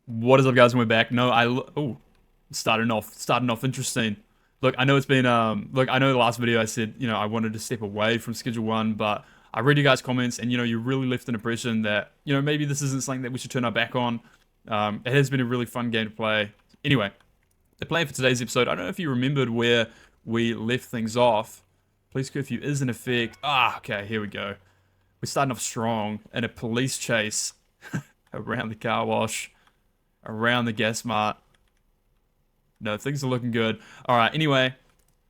What is up, guys? We're back. No, oh, starting off interesting. Look, I know it's been look, I know the last video I said, I wanted to step away from Schedule 1, but I read you guys' comments and you really left an impression that, maybe this isn't something that we should turn our back on. It has been a really fun game to play. Anyway, the plan for today's episode, I don't know if you remembered where we left things off. Police curfew is in effect. Okay, here we go. We're starting off strong in a police chase around the car wash, around the gas mart. No, things are looking good. All right, anyway,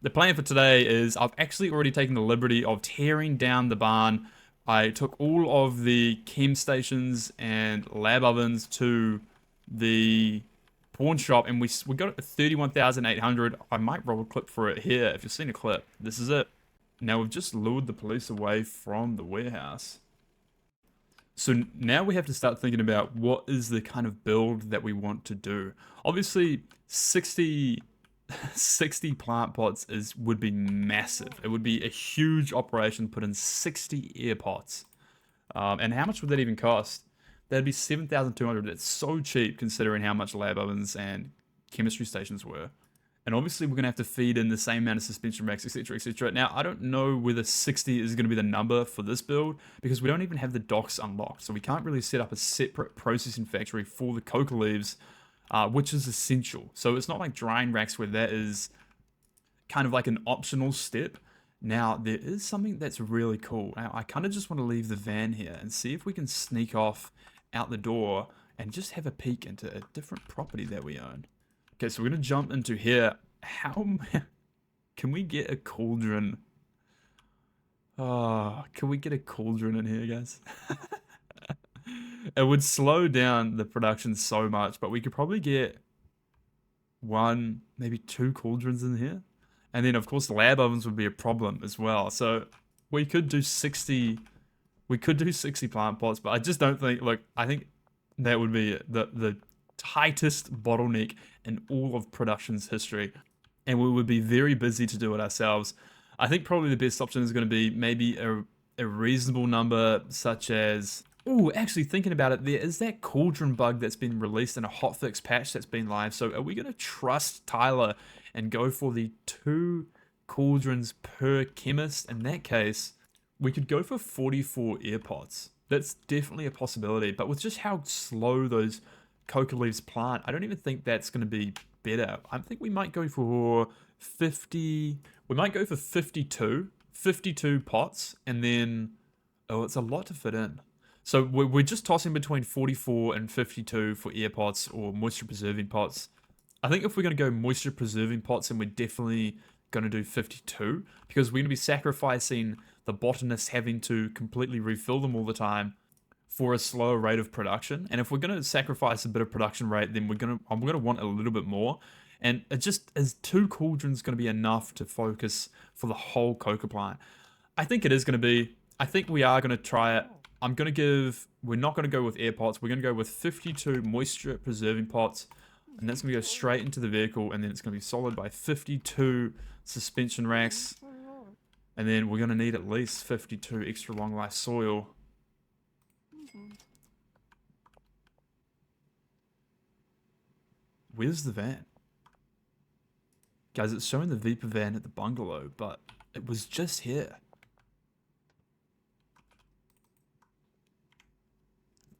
the plan for today is I've actually already taken the liberty of tearing down the barn. I took all of the chem stations and lab ovens to the pawn shop, and we got it for 31,800. I might roll a clip for it here. If you've seen a clip, this is it. Now we've just lured the police away from the warehouse. So now we have to start thinking about what is the kind of build that we want to do. Obviously, 60 plant pots would be massive. It would be a huge operation to put in 60 air pots. And how much would that even cost? That'd be 7,200. That's so cheap considering how much lab ovens and chemistry stations were. And obviously, we're going to have to feed in the same amount of suspension racks, etc., etc. Now, I don't know whether 60 is going to be the number for this build, because we don't even have the docks unlocked. So we can't really set up a separate processing factory for the coca leaves, which is essential. So it's not like drying racks where that is kind of like an optional step. Now, there is something that's really cool. Now, I kind of just want to leave the van here and see if we can sneak off out the door and just have a peek into a different property that we own. Okay, so we're going to jump into here. How can we get a cauldron? Oh, can we get a cauldron in here, guys? It would slow down the production so much, but we could probably get one, maybe two cauldrons in here. And then, of course, lab ovens would be a problem as well. So we could do 60 plant pots, but I just don't think, look, I think that would be the tightest bottleneck in all of production's history, and we would be very busy to do it ourselves. I think probably the best option is going to be maybe a reasonable number, such as, oh, actually thinking about it, there is that cauldron bug that's been released in a hotfix patch that's been live. So are we going to trust Tyler and go for the 2 cauldrons per chemist? In that case, we could go for 44 air pots. That's definitely a possibility, but with just how slow those coca leaves plant, I don't even think that's going to be better. I think we might go for 50. We might go for 52 pots, and then, oh, it's a lot to fit in. So we're just tossing between 44 and 52 for air pots or moisture preserving pots. I think if we're going to go moisture preserving pots, then we're definitely going to do 52, because we're going to be sacrificing the botanists having to completely refill them all the time for a slower rate of production. And if we're going to sacrifice a bit of production rate, then I'm going to want a little bit more. And it just is 2 cauldrons going to be enough to focus for the whole coca plant? I think it is going to be. I think we are going to try it. We're not going to go with air pots. We're going to go with 52 moisture preserving pots. And that's going to go straight into the vehicle. And then it's going to be followed by 52 suspension racks. And then we're going to need at least 52 extra long life soil. Where's the van? Guys, it's showing the Viper van at the bungalow, but it was just here.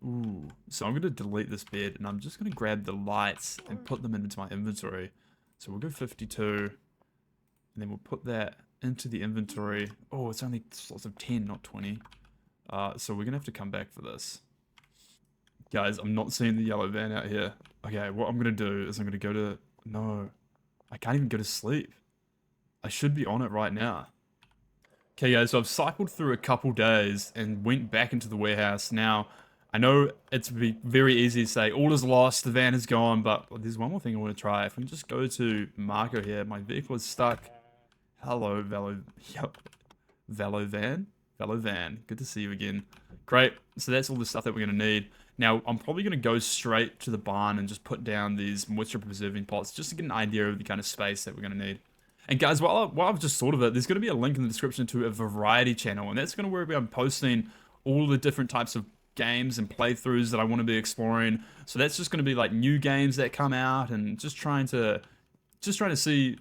Ooh, so I'm going to delete this bed, and I'm just going to grab the lights and put them into my inventory. So we'll go 52, and then we'll put that into the inventory. Oh, it's only slots of 10, not 20. So we're going to have to come back for this. Guys, I'm not seeing the yellow van out here. Okay, what I'm going to do is I'm going to go to... No, I can't even go to sleep. I should be on it right now. Okay, guys, so I've cycled through a couple days and went back into the warehouse. Now, I know it's very easy to say, all is lost, the van is gone, but there's one more thing I want to try. If we can just go to Marco here, my vehicle is stuck. Hello, Velo van. Velo van, good to see you again. Great, so that's all the stuff that we're going to need. Now, I'm probably going to go straight to the barn and just put down these moisture preserving pots just to get an idea of the kind of space that we're going to need. And guys, while I've just thought of it, there's going to be a link in the description to a variety channel, and that's going to where I'm posting all the different types of games and playthroughs that I want to be exploring. So that's just going to be like new games that come out and just trying to see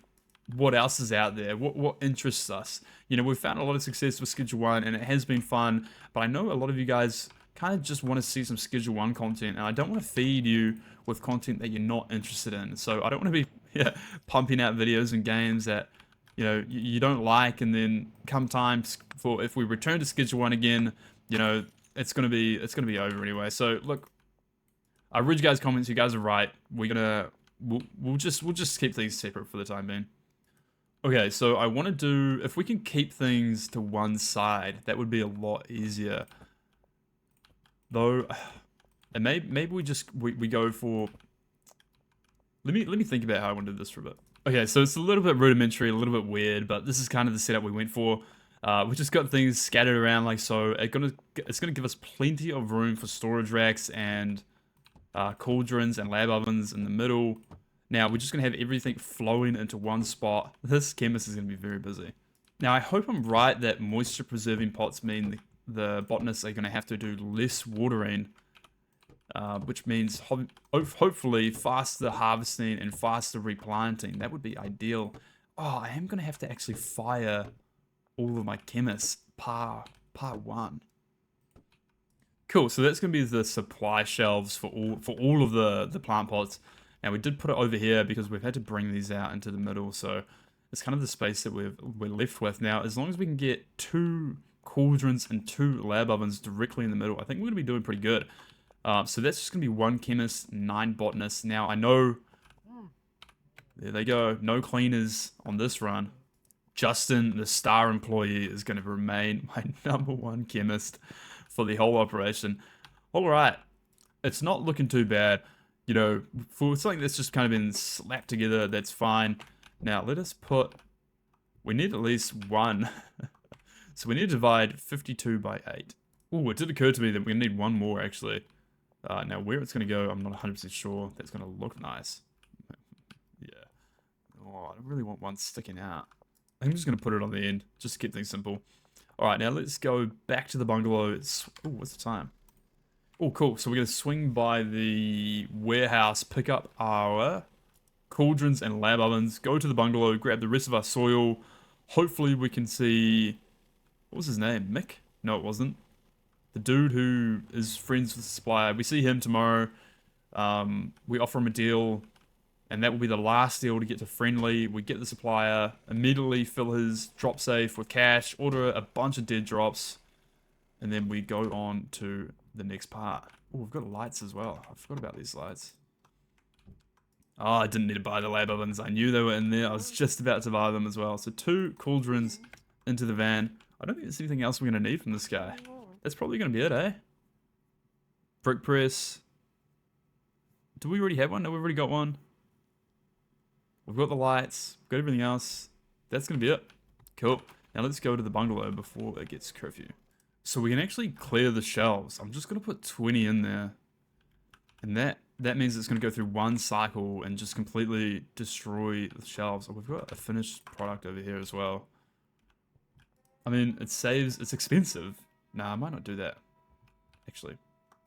what else is out there, what interests us. You know, we've found a lot of success with Schedule 1 and it has been fun, but I know a lot of you guys kind of just want to see some Schedule 1 content, and I don't want to feed you with content that you're not interested in. So I don't want to be pumping out videos and games that you don't like, and then come time for if we return to Schedule 1 again, it's gonna be over anyway. So look, I read you guys' comments. You guys are right. We'll just keep things separate for the time being. Okay, so I want to do, if we can keep things to one side, that would be a lot easier. Though, and maybe we go for. Let me think about how I want to do this for a bit. Okay, so it's a little bit rudimentary, a little bit weird, but this is kind of the setup we went for. We just got things scattered around like so. It's gonna give us plenty of room for storage racks and cauldrons and lab ovens in the middle. Now we're just gonna have everything flowing into one spot. This chemist is gonna be very busy. Now I hope I'm right that moisture preserving pots mean the botanists are gonna have to do less watering, which means hopefully faster harvesting and faster replanting. That would be ideal. Oh, I am gonna have to actually fire all of my chemists part one. Cool, so that's gonna be the supply shelves for all of the plant pots. Now we did put it over here because we've had to bring these out into the middle, so it's kind of the space that we're left with. Now, as long as we can get 2 cauldrons and 2 lab ovens directly in the middle, I think we're gonna be doing pretty good. So that's just gonna be 1 chemist, 9 botanists. Now I know, there they go, no cleaners on this run. Justin, the star employee, is going to remain my #1 chemist for the whole operation. All right, it's not looking too bad. You know, for something that's just kind of been slapped together, that's fine. Now, let us put... We need at least 1. So we need to divide 52 by 8. Oh, it did occur to me that we're going to need 1 more, actually. Now, where it's going to go, I'm not 100% sure. That's going to look nice. Yeah. Oh, I don't really want one sticking out. I'm just going to put it on the end, just to keep things simple. Alright, now let's go back to the bungalow. Oh, what's the time? Oh, cool. So we're going to swing by the warehouse, pick up our cauldrons and lab ovens, go to the bungalow, grab the rest of our soil. Hopefully we can see... What was his name? Mick? No, it wasn't. The dude who is friends with the supplier. We see him tomorrow. We offer him a deal. And that will be the last deal to get to friendly. We get the supplier, immediately fill his drop safe with cash, order a bunch of dead drops, and then we go on to the next part. Oh, we've got lights as well. I forgot about these lights. Oh, I didn't need to buy the lab ovens. I knew they were in there. I was just about to buy them as well. So 2 cauldrons into the van. I don't think there's anything else we're going to need from this guy. That's probably going to be it, eh? Brick press. Do we already have one? No, we've already got one. We've got the lights, we've got everything else. That's going to be it. Cool. Now let's go to the bungalow before it gets curfew. So we can actually clear the shelves. I'm just going to put 20 in there. And that means it's going to go through 1 cycle and just completely destroy the shelves. Oh, we've got a finished product over here as well. I mean, it saves, it's expensive. Nah, I might not do that. Actually,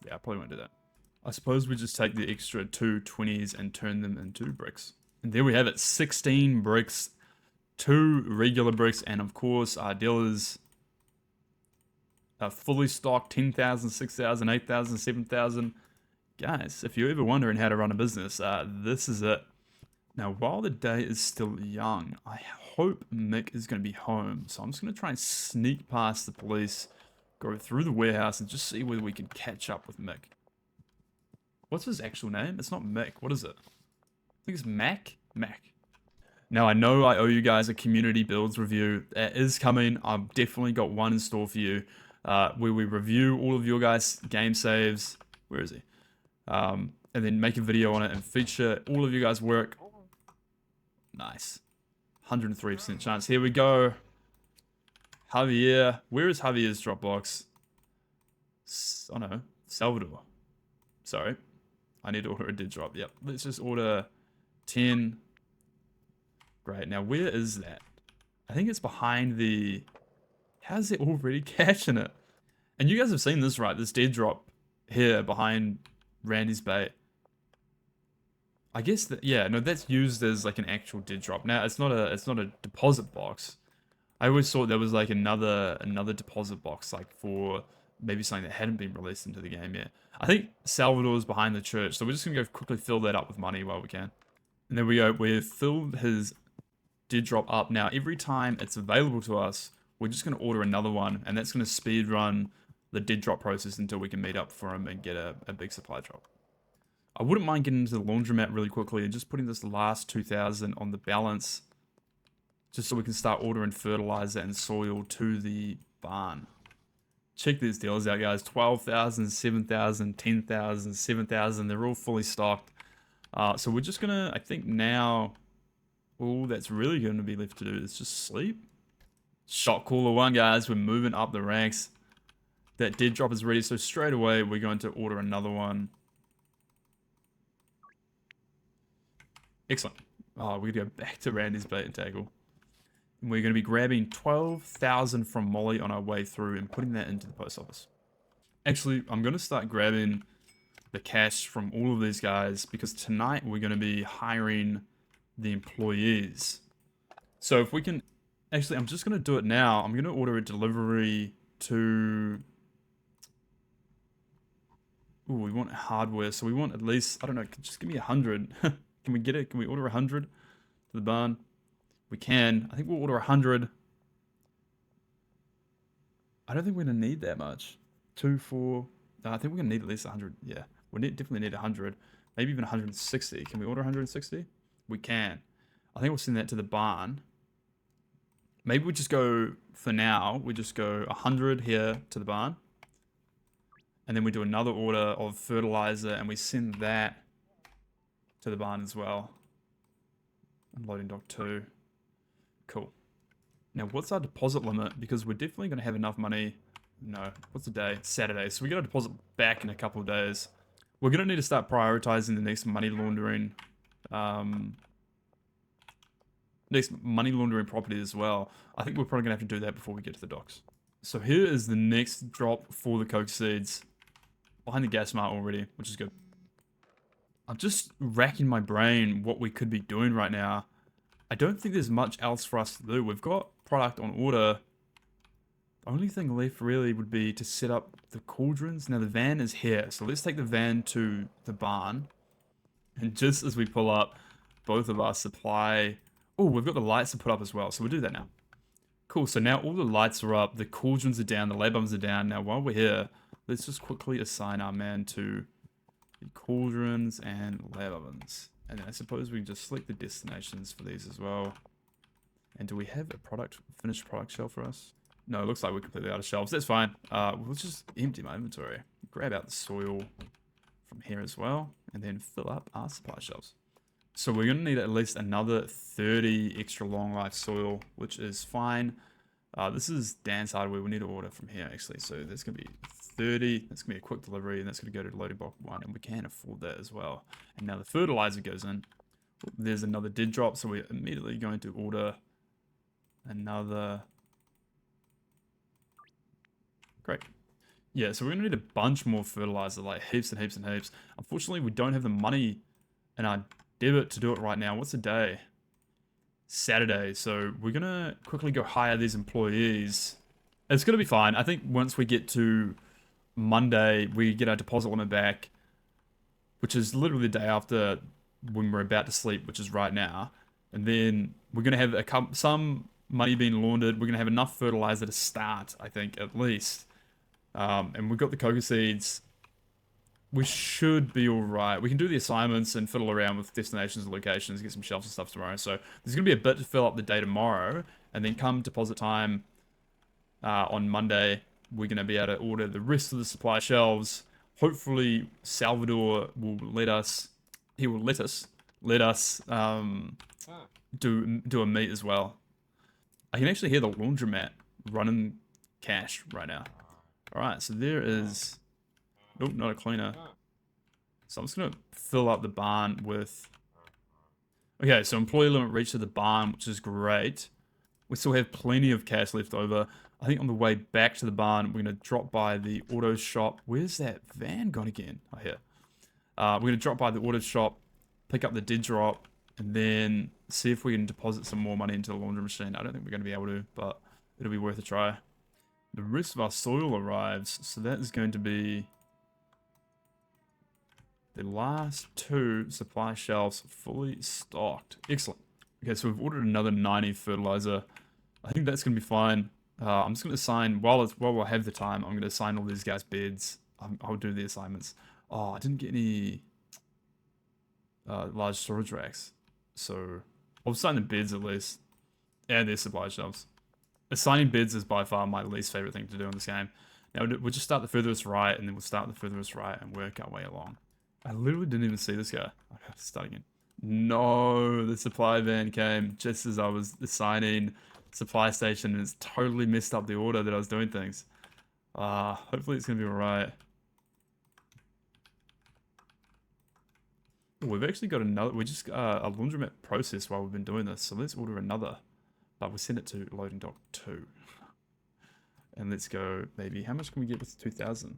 yeah, I probably won't do that. I suppose we just take the extra 2 20s and turn them into bricks. And there we have it, 16 bricks, 2 regular bricks, and of course our dealers are fully stocked, 10,000, 6,000, 8,000, 7,000. Guys, if you're ever wondering how to run a business, this is it. Now, while the day is still young, I hope Mick is going to be home. So I'm just going to try and sneak past the police, go through the warehouse, and just see whether we can catch up with Mick. What's his actual name? It's not Mick. What is it? I think it's Mac? Mac. Now, I know I owe you guys a community builds review. That is coming. I've definitely got one in store for you. Where we review all of your guys' game saves. Where is he? And then make a video on it and feature all of you guys' work. Nice. 103% chance. Here we go. Javier. Where is Javier's Dropbox? Oh no. Salvador. Sorry. I need to order a dead drop. Yep. Let's just order 10. Great. Now, where is that? I think it's behind the... How's it already cash in it? And you guys have seen this, right? This dead drop here behind Randy's bait. I guess that, yeah, no, that's used as like an actual did drop. Now it's not a deposit box. I always thought there was like another deposit box like for maybe something that hadn't been released into the game yet. I think Salvador's behind the church, so we're just gonna go quickly fill that up with money while we can. And there we go. We've filled his did drop up. Now every time it's available to us, we're just gonna order another one, and that's gonna speed run the did drop process until we can meet up for him and get a big supply drop. I wouldn't mind getting into the laundromat really quickly and just putting this last 2,000 on the balance, just so we can start ordering fertilizer and soil to the barn. Check these deals out, guys. 12,000, 7,000, 10,000, 7,000. They're all fully stocked. So we're just gonna, I think now, all that's really going to be left to do is just sleep. Shot cooler 1, guys. We're moving up the ranks. That did drop is ready, so straight away we're going to order another one. Excellent. Oh, we're going to go back to Randy's bait and tackle. And we're going to be grabbing 12,000 from Molly on our way through and putting that into the post office. Actually, I'm going to start grabbing the cash from all of these guys because tonight we're going to be hiring the employees. So if we can... Actually, I'm just going to do it now. I'm going to order a delivery to... Ooh, we want hardware, so we want at least... I don't know, just give me 100. Can we get it? Can we order 100 to the barn? We can. I think we'll order 100. I don't think we're going to need that much. 2, 4... No, I think we're going to need at least 100. Yeah, we definitely need 100. Maybe even 160. Can we order 160? We can. I think we'll send that to the barn. Maybe we just go, for now, we just go 100 here to the barn. And then we do another order of fertilizer and we send that to the barn as well. Unloading dock 2. Cool. Now, what's our deposit limit? Because we're definitely going to have enough money. No, what's the day? Saturday. So we got to deposit back in a couple of days. We're going to need to start prioritizing the next money laundering. Next money laundering property as well. I think we're probably going to have to do that before we get to the docks. So here is the next drop for the Coke seeds. Behind the gas mart already, which is good. I'm just racking my brain what we could be doing right now. I don't think there's much else for us to do. We've got product on order. The only thing left really would be to set up the cauldrons. Now the van is here, so let's take the van to the barn. And just as we pull up, both of our supply... Oh, we've got the lights to put up as well, so we'll do that now. Cool, so now all the lights are up, the cauldrons are down, the lab ovens are down. Now while we're here, let's just quickly assign our man to the cauldrons and lab ovens. And then I suppose we can just select the destinations for these as well. And do we have a finished product shelf for us? No, it looks like we're completely out of shelves. That's fine. We'll just empty my inventory. Grab out the soil from here as well. And then fill up our supply shelves. So we're going to need at least another 30 extra long life soil, which is fine. This is Dan's hardware. We need to order from here actually. So there's going to be 30. That's going to be a quick delivery and that's going to go to loading block 1. And we can afford that as well. And now the fertilizer goes in. There's another did drop. So we're immediately going to order another... Great. Yeah, so we're going to need a bunch more fertilizer, like heaps and heaps and heaps. Unfortunately, we don't have the money in our debit to do it right now. What's the day? Saturday. So we're going to quickly go hire these employees. It's going to be fine. I think once we get to Monday, we get our deposit limit back, which is literally the day after when we're about to sleep, which is right now. And then we're going to have some money being laundered. We're going to have enough fertilizer to start, I think, at least. And we've got the Coca seeds. We should be alright. We can do the assignments and fiddle around with destinations and locations, get some shelves and stuff tomorrow. So there's going to be a bit to fill up the day tomorrow. And then come deposit time on Monday, we're going to be able to order the rest of the supply shelves. Hopefully Salvador will let us do a meet as well. I can actually hear the laundromat running cash right now. Alright, so there is... Nope, not a cleaner. So I'm just going to fill up the barn with... Okay, so employee limit reached to the barn, which is great. We still have plenty of cash left over. I think on the way back to the barn, we're going to drop by the auto shop. Where's that van gone again? Oh, here. We're going to drop by the auto shop, pick up the dead drop, and then see if we can deposit some more money into the laundry machine. I don't think we're going to be able to, but it'll be worth a try. The rest of our soil arrives, so that is going to be the last 2 supply shelves fully stocked. Excellent. Okay, so we've ordered another 90 fertilizer. I think that's going to be fine. I'm just going to assign, while I have the time, I'm going to assign all these guys beds. I'll do the assignments. Oh, I didn't get any large storage racks. So I'll assign the beds at least. And their supply shelves. Assigning beds is by far my least favorite thing to do in this game. Now we'll just start the furthest right, and then we'll start the furthest right and work our way along. I literally didn't even see this guy. I have to start again. No, the supply van came just as I was assigning supply station, and it's totally messed up the order that I was doing things. Hopefully it's gonna be alright. We've actually got another. We just got a laundromat process while we've been doing this, so let's order another. But we'll send it to loading dock 2. And let's go, maybe. How much can we get with 2,000?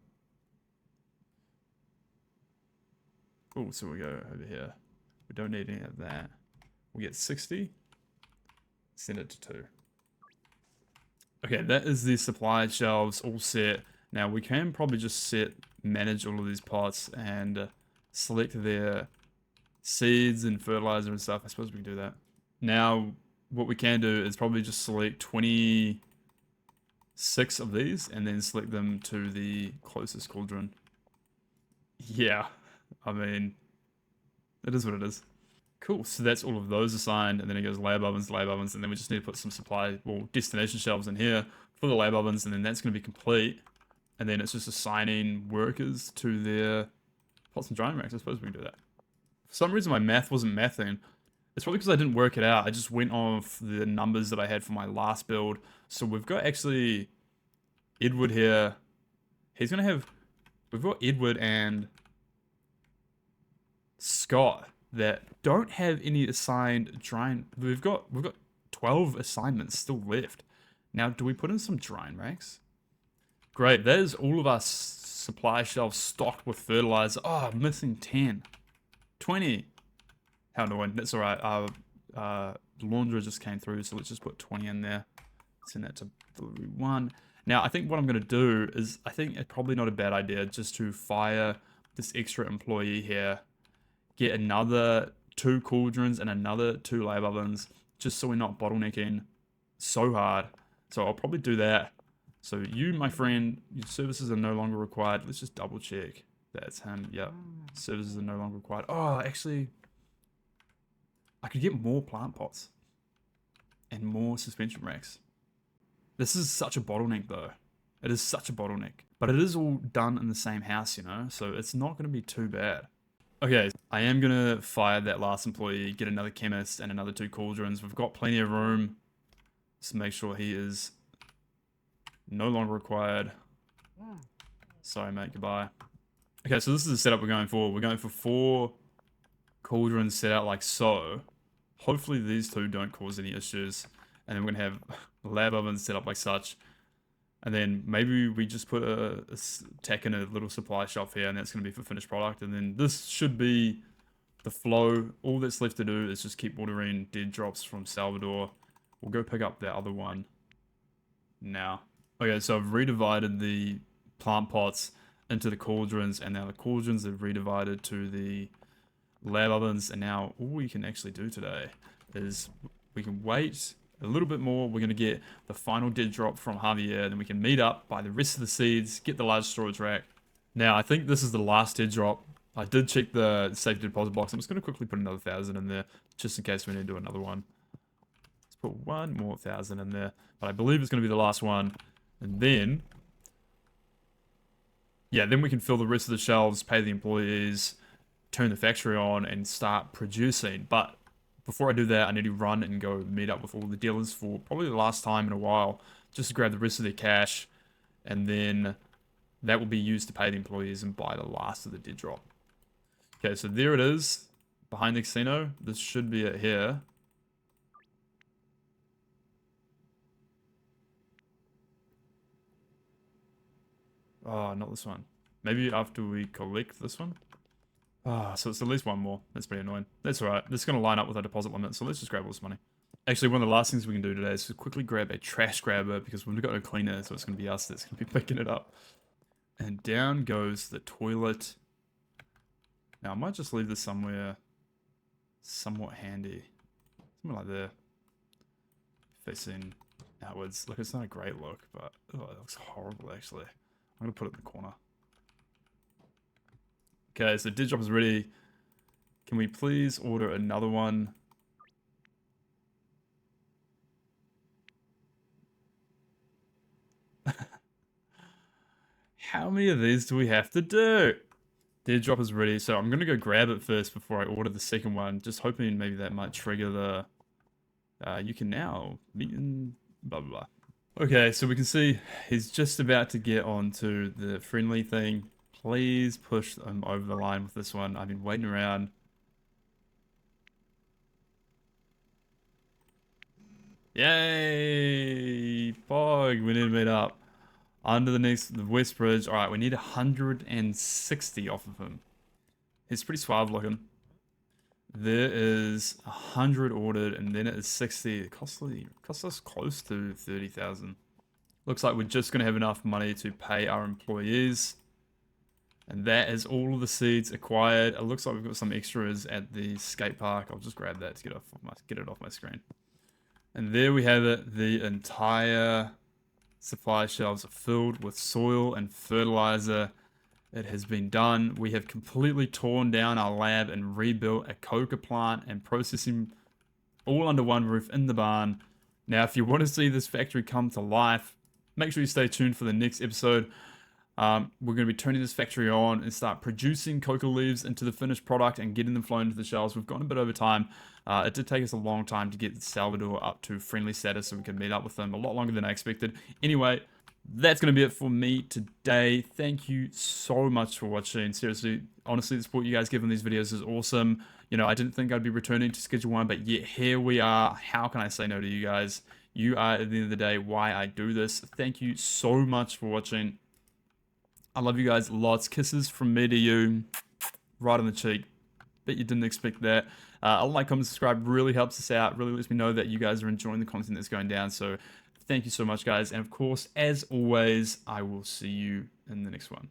Oh, so we go over here. We don't need any of that. We get 60. Send it to 2. Okay, that is the supply shelves all set. Now we can probably just manage all of these pots and select their seeds and fertilizer and stuff. I suppose we can do that. Now, what we can do is probably just select 26 of these and then select them to the closest cauldron. Yeah, I mean, it is what it is. Cool, so that's all of those assigned, and then it goes lab ovens, and then we just need to put some destination shelves in here for the lab ovens, and then that's going to be complete. And then it's just assigning workers to their pots and drying racks. I suppose we can do that. For some reason my math wasn't mathing. It's probably because I didn't work it out. I just went off the numbers that I had for my last build. So we've got actually Edward here. He's going to have... We've got Edward and Scott that don't have any assigned drying. We've got 12 assignments still left. Now, do we put in some drying racks? Great, that is all of our supply shelves stocked with fertilizer. Oh, I'm missing 10. 20. How annoying. That's alright. Our laundry just came through, so let's just put 20 in there. Send that to delivery 1. Now, I think what I'm going to do is, I think it's probably not a bad idea just to fire this extra employee here. Get another 2 cauldrons and another 2 lab ovens, just so we're not bottlenecking so hard. So I'll probably do that. So you, my friend, your services are no longer required. Let's just double check. That's him. Yep. Services are no longer required. Oh, actually, I could get more plant pots and more suspension racks. This is such a bottleneck, though. It is such a bottleneck. But it is all done in the same house, you know? So it's not going to be too bad. Okay, I am going to fire that last employee, get another chemist and another 2 cauldrons. We've got plenty of room. Just make sure he is no longer required. Sorry, mate. Goodbye. Okay, so this is the setup we're going for. We're going for 4 cauldrons set out like so. Hopefully these 2 don't cause any issues. And then we're going to have lab ovens set up like such. And then maybe we just put tack in a little supply shelf here, and that's going to be for finished product. And then this should be the flow. All that's left to do is just keep ordering dead drops from Salvador. We'll go pick up that other one now. Okay, so I've redivided the plant pots into the cauldrons, and now the cauldrons are redivided to the lab ovens. And now all we can actually do today is we can wait a little bit more. We're going to get the final dead drop from Javier, then we can meet up, buy the rest of the seeds, get the large storage rack. Now, I think this is the last dead drop. I did check the safety deposit box. I'm just going to quickly put another 1,000 in there, just in case we need to do another one. Let's put 1 more 1,000 in there, but I believe it's going to be the last one. And then, yeah, then we can fill the rest of the shelves, pay the employees, turn the factory on, and start producing. But before I do that, I need to run and go meet up with all the dealers for probably the last time in a while, just to grab the rest of their cash, and then that will be used to pay the employees and buy the last of the dead drop. Okay, so there it is, behind the casino. This should be it here. Oh, not this one. Maybe after we collect this one? Ah, so it's at least one more. That's pretty annoying. That's alright. This is going to line up with our deposit limit, so let's just grab all this money. Actually, one of the last things we can do today is to quickly grab a trash grabber because we've got no cleaner, so it's going to be us that's going to be picking it up. And down goes the toilet. Now, I might just leave this somewhere somewhat handy. Somewhere like there. Facing outwards. Look, it's not a great look, but oh, it looks horrible, actually. I'm going to put it in the corner. Okay, so Digidrop is ready. Can we please order another one? How many of these do we have to do? Digidrop is ready, so I'm going to go grab it first before I order the second one. Just hoping maybe that might trigger the... you can now meet in blah blah blah. Okay, so we can see he's just about to get onto the friendly thing. Please push him over the line with this one. I've been waiting around. Yay! Pog, we need to meet up. Under the West Bridge. Alright, we need 160 off of him. He's pretty suave looking. There is 100 ordered, and then it is 60. It costs us close to 30,000. Looks like we're just going to have enough money to pay our employees. And that is all of the seeds acquired. It looks like we've got some extras at the skate park. I'll just grab that to get it off my screen. And there we have it. The entire supply shelves are filled with soil and fertilizer. It has been done. We have completely torn down our lab and rebuilt a Coca plant and processing all under one roof in the barn. Now, if you want to see this factory come to life, make sure you stay tuned for the next episode. We're going to be turning this factory on and start producing coca leaves into the finished product and getting them flown into the shelves. We've gone a bit over time. It did take us a long time to get Salvador up to friendly status so we could meet up with them. A lot longer than I expected. Anyway, that's going to be it for me today. Thank you so much for watching. Seriously, honestly, the support you guys give on these videos is awesome. You know, I didn't think I'd be returning to Schedule 1, but yet here we are. How can I say no to you guys? You are, at the end of the day, why I do this. Thank you so much for watching. I love you guys lots. Kisses from me to you. Right on the cheek. Bet you didn't expect that. A like, comment, subscribe really helps us out. Really lets me know that you guys are enjoying the content that's going down. So thank you so much, guys. And of course, as always, I will see you in the next one.